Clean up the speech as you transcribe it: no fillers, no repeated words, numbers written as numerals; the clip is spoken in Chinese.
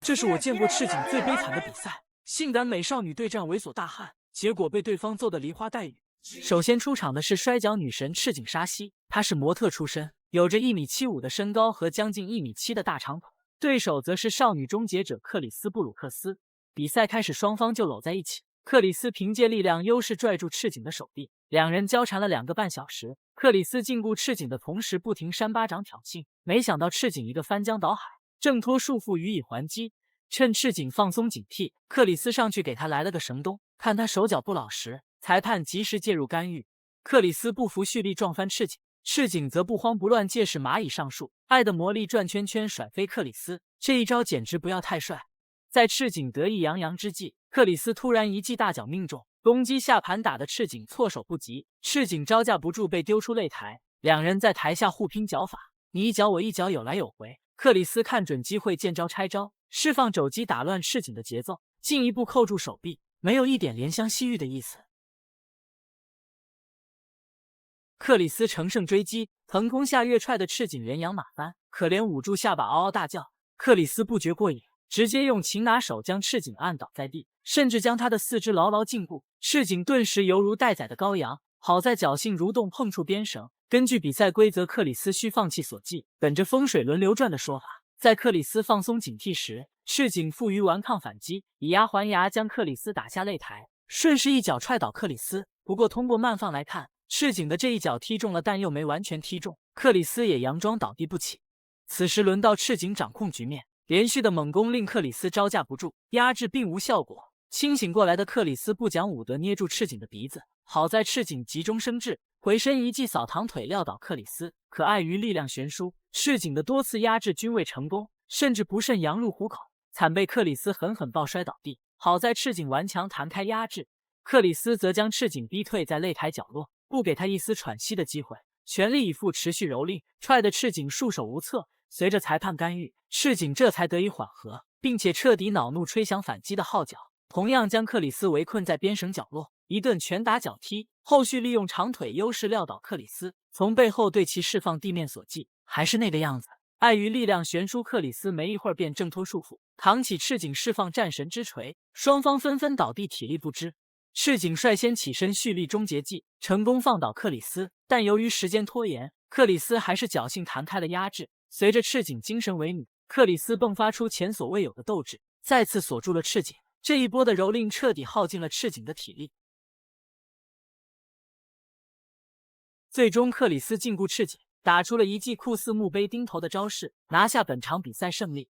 这是我见过赤井最悲惨的比赛，性感美少女对战猥琐大汉，结果被对方揍得梨花带雨。首先出场的是摔跤女神赤井沙希，她是模特出身，有着1.75米的身高和将近1.7米的大长腿。对手则是少女终结者克里斯布鲁克斯。比赛开始，双方就搂在一起。克里斯凭借力量优势拽住赤井的手臂，两人交缠了2个半小时。克里斯禁锢赤井的同时，不停扇巴掌挑衅，没想到赤井一个翻江倒海，挣脱束缚予以还击。趁赤井放松警惕，克里斯上去给他来了个神弓，看他手脚不老实，裁判及时介入干预。克里斯不服蓄力撞翻赤井，赤井则不慌不乱，借势蚂蚁上树，爱的魔力转圈圈甩飞克里斯，这一招简直不要太帅。在赤井得意洋洋之际，克里斯突然一记大脚命中，攻击下盘打的赤井措手不及，赤井招架不住被丢出擂台。两人在台下互拼脚法，你一脚我一脚，有来有回。克里斯看准机会，见招拆招，释放肘击打乱赤井的节奏，进一步扣住手臂，没有一点怜香惜玉的意思。克里斯乘胜追击，腾空下跃踹的赤井人仰马翻，可怜捂住下巴嗷嗷大叫。克里斯不觉过瘾，直接用擒拿手将赤井按倒在地，甚至将他的四肢牢牢禁锢。赤井顿时犹如待宰的羔羊，好在侥幸蠕动碰触鞭绳。根据比赛规则，克里斯需放弃所系，本着风水轮流转的说法，在克里斯放松警惕时，赤井负隅顽抗反击，以牙还牙将克里斯打下擂台，顺势一脚踹倒克里斯。不过通过慢放来看，赤井的这一脚踢中了，但又没完全踢中，克里斯也佯装倒地不起。此时轮到赤井掌控局面，连续的猛攻令克里斯招架不住，压制并无效果。清醒过来的克里斯不讲武德，捏住赤井的鼻子，好在赤井急中生智，回身一记扫堂腿撂倒克里斯。可碍于力量悬殊，赤井的多次压制均未成功，甚至不慎羊入虎口，惨被克里斯狠狠抱摔倒地。好在赤井顽强弹开压制，克里斯则将赤井逼退在擂台角落，不给他一丝喘息的机会，全力以赴持续蹂躏，踹得赤井束手无策。随着裁判干预，赤井这才得以缓和，并且彻底恼怒吹响反击的号角，同样将克里斯围困在鞭绳角落，一顿拳打脚踢，后续利用长腿优势撂倒克里斯，从背后对其释放地面锁技，还是那个样子。碍于力量悬殊，克里斯没一会儿便挣脱束缚，扛起赤井释放战神之锤，双方纷纷倒地，体力不支。赤井率先起身蓄力终结技，成功放倒克里斯，但由于时间拖延，克里斯还是侥幸弹开了压制。随着赤井精神萎靡，克里斯迸发出前所未有的斗志，再次锁住了赤井。这一波的蹂躏彻底耗尽了赤井的体力，最终克里斯禁锢赤井，打出了一记酷似墓碑钉头的招式，拿下本场比赛胜利。